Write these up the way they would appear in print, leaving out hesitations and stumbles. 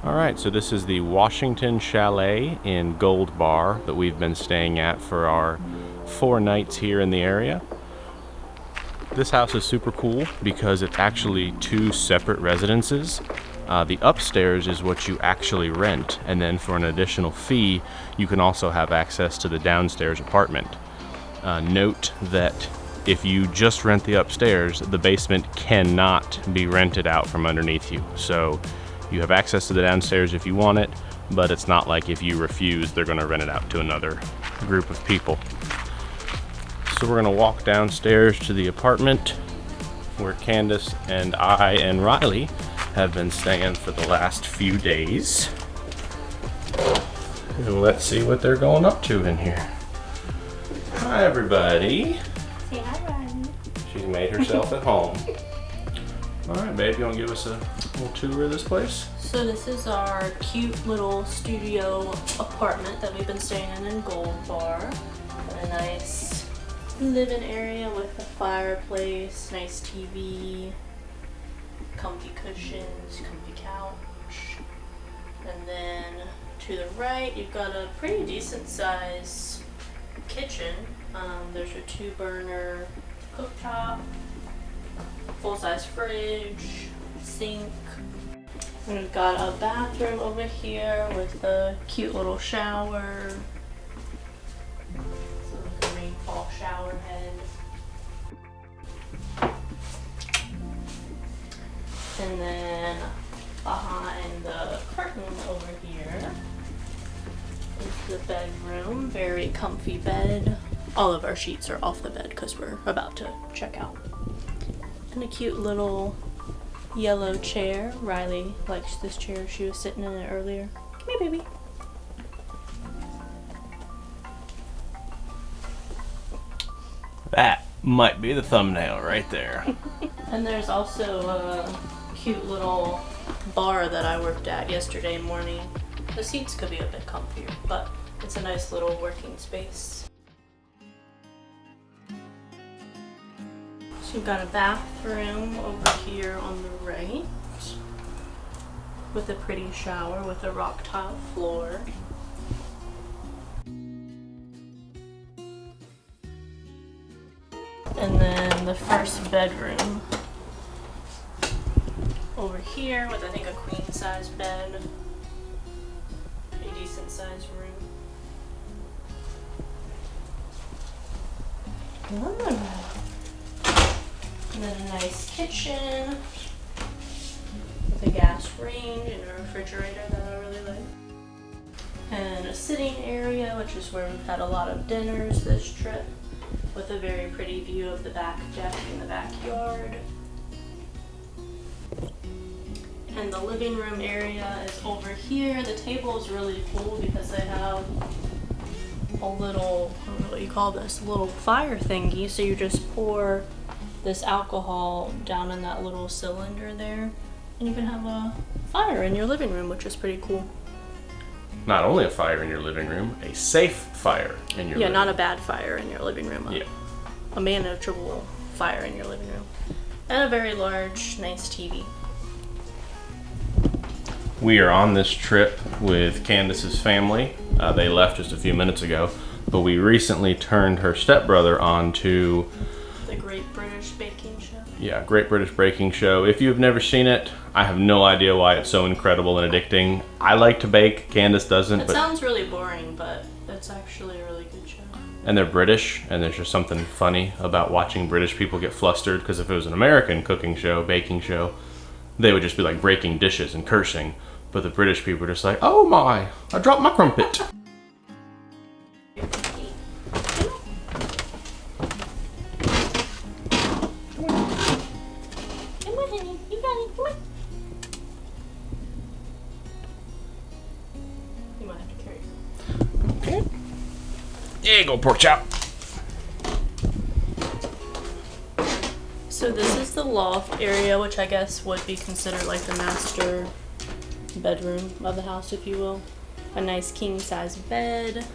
Alright, so this is the Washington Chalet in Gold Bar that we've been staying at for our 4 nights here in the area. This house is super cool because it's actually 2 separate residences. The upstairs is what you actually rent, and then for an additional fee, you can also have access to the downstairs apartment. Note that if you just rent the upstairs, the basement cannot be rented out from underneath you. So you have access to the downstairs if you want it, but it's not like if you refuse, they're going to rent it out to another group of people. So we're going to walk downstairs to the apartment where Candace and I and Riley have been staying for the last few days. And let's see what they're going up to in here. Hi, everybody. Say hi, Riley. She's made herself at home. All right, babe, you want to give us a little tour of this place? So this is our cute little studio apartment that we've been staying in Gold Bar. Got a nice living area with a fireplace, nice TV, comfy cushions, comfy couch. And then to the right, you've got a pretty decent size kitchen. There's a 2-burner cooktop, full-size fridge, sink. And we've got a bathroom over here with a cute little shower. So like a rainfall shower head. And then behind the curtain over here is the bedroom. Very comfy bed. All of our sheets are off the bed because we're about to check out. And a cute little yellow chair. Riley likes this chair. She was sitting in it earlier. Come here, baby. That might be the thumbnail right there. And there's also a cute little bar that I worked at yesterday morning. The seats could be a bit comfier, but it's a nice little working space. So you've got a bathroom over here on the right with a pretty shower with a rock tile floor. And then the first bedroom over here with I think a queen size bed. Pretty decent sized room. And then a nice kitchen with a gas range and a refrigerator that I really like. And a sitting area, which is where we've had a lot of dinners this trip, with a very pretty view of the back deck in the backyard. And the living room area is over here. The table is really cool because they have a little, I don't know what you call this, a little fire thingy. So you just pour this alcohol down in that little cylinder there, and you can have a fire in your living room, which is pretty cool. Not only a fire in your living room, a safe fire in your living room. Yeah, not a bad fire in your living room. Yeah. A manageable fire in your living room. And a very large, nice TV. We are on this trip with Candace's family. They left just a few minutes ago, but we recently turned her stepbrother on to The Great British Baking Show. Yeah, Great British Baking Show. If you've never seen it, I have no idea why it's so incredible and addicting. I like to bake, Candace doesn't. It sounds really boring, but it's actually a really good show. And they're British, and there's just something funny about watching British people get flustered, because if it was an American cooking show, baking show, they would just be like breaking dishes and cursing. But the British people are just like, oh my, I dropped my crumpet. There you go, pork chop. So this is the loft area, which I guess would be considered like the master bedroom of the house, if you will. A nice king size bed.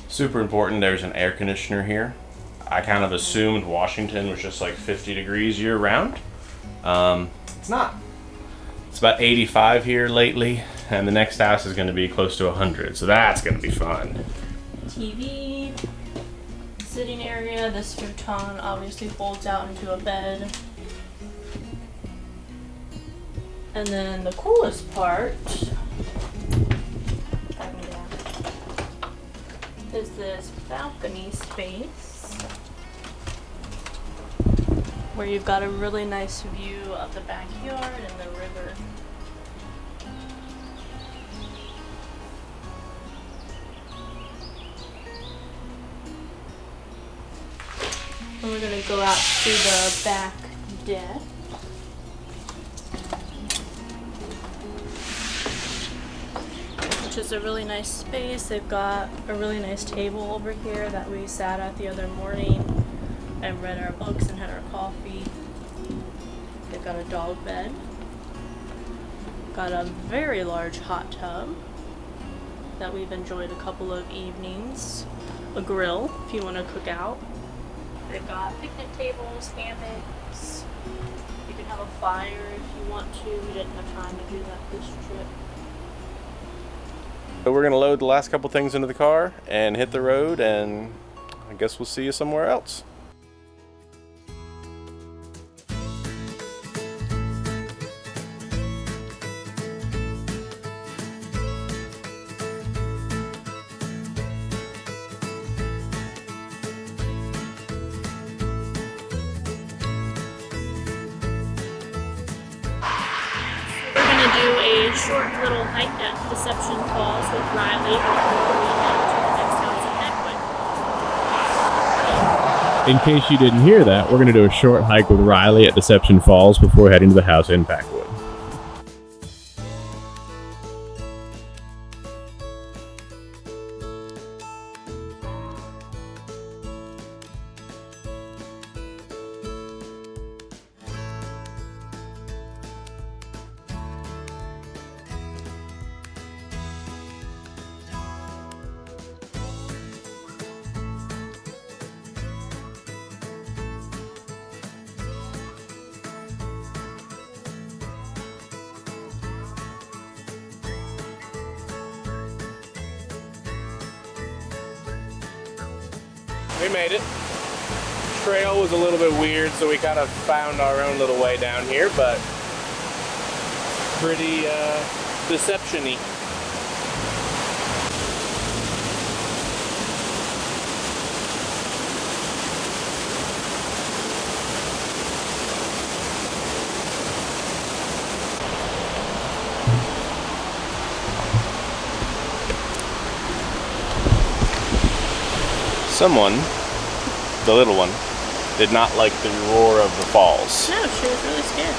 Super important, there's an air conditioner here. I kind of assumed Washington was just like 50 degrees year round, It's not. It's about 85 here lately, and the next house is going to be close to 100, so that's going to be fun. TV, sitting area. This futon obviously folds out into a bed. And then the coolest part, back me down, is this balcony space where you've got a really nice view of the backyard and the river. And we're gonna go out to the back deck. Which is a really nice space. They've got a really nice table over here that we sat at the other morning and read our books and had our coffee. They've got a dog bed. Got a very large hot tub that we've enjoyed a couple of evenings. A grill if you want to cook out. They've got picnic tables, hammocks. You can have a fire if you want to. We didn't have time to do that this trip. So we're gonna load the last couple things into the car and hit the road, and I guess we'll see you somewhere else. Do a short little hike at Deception Falls with Riley before we head to the next house in Packwood. In case you didn't hear that, we're going to do a short hike with Riley at Deception Falls before heading to the house in Packwood. We made it. Trail was a little bit weird, so we kind of found our own little way down here, but pretty deception-y. Someone, the little one, did not like the roar of the falls. No, she was really scared.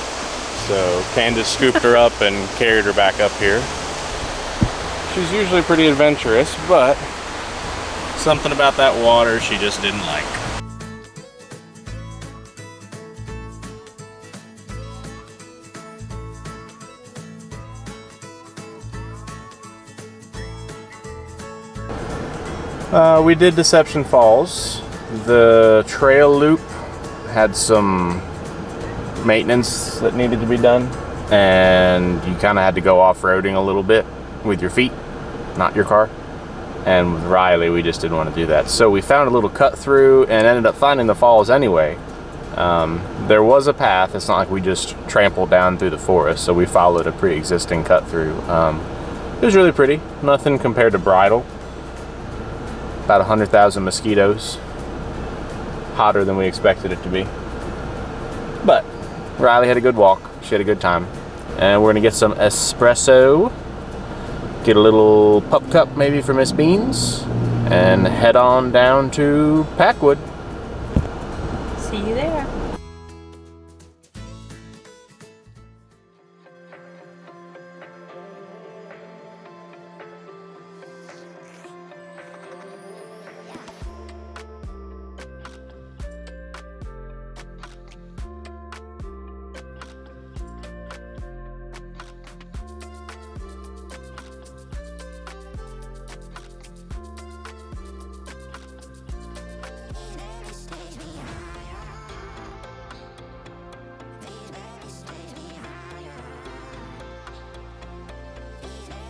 So Candace scooped her up and carried her back up here. She's usually pretty adventurous, but something about that water she just didn't like. We did Deception Falls. The trail loop had some maintenance that needed to be done, and you kind of had to go off-roading a little bit with your feet, not your car. And with Riley, we just didn't want to do that. So we found a little cut through and ended up finding the falls anyway. There was a path. It's not like we just trampled down through the forest, so we followed a pre-existing cut through. It was really pretty. Nothing compared to Bridal. About 100,000 mosquitoes. Hotter than we expected it to be. But Riley had a good walk. She had a good time. And we're gonna get some espresso. Get a little pup cup maybe for Miss Beans. And head on down to Packwood. See you there.